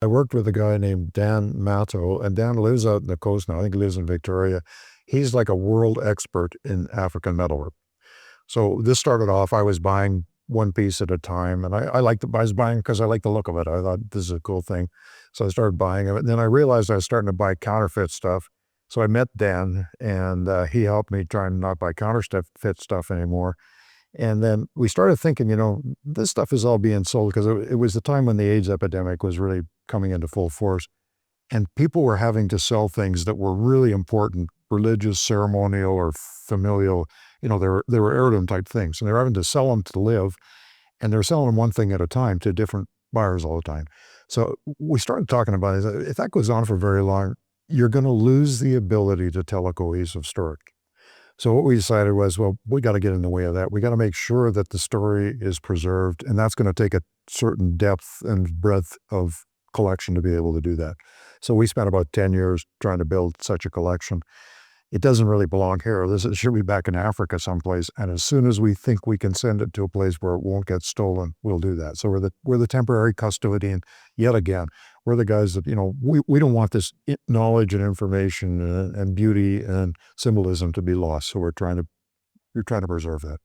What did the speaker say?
I worked with a guy named Dan Matto, and Dan lives out in the coast now. I think he lives in Victoria. He's like a world expert in African metalwork. So this started off, I was buying one piece at a time, and I was buying because I like the look of it. I thought this is a cool thing. So I started buying it. And then I realized I was starting to buy counterfeit stuff. So I met Dan, and he helped me try and not buy counterfeit stuff anymore. And then we started thinking, this stuff is all being sold because it was the time when the AIDS epidemic was really coming into full force. And people were having to sell things that were really important, religious, ceremonial, or familial. They were heirloom type things. And they were having to sell them to live. And they're selling them one thing at a time to different buyers all the time. So we started talking about it. If that goes on for very long, you're going to lose the ability to tell a cohesive story. So what we decided was, well, we got to get in the way of that. We got to make sure that the story is preserved, and that's going to take a certain depth and breadth of collection to be able to do that. So we spent about 10 years trying to build such a collection. It doesn't really belong here. It should be back in Africa someplace. And as soon as we think we can send it to a place where it won't get stolen, we'll do that. So we're the temporary custodian yet again. We're the guys that, we don't want this knowledge and information and beauty and symbolism to be lost. So we're trying to preserve that.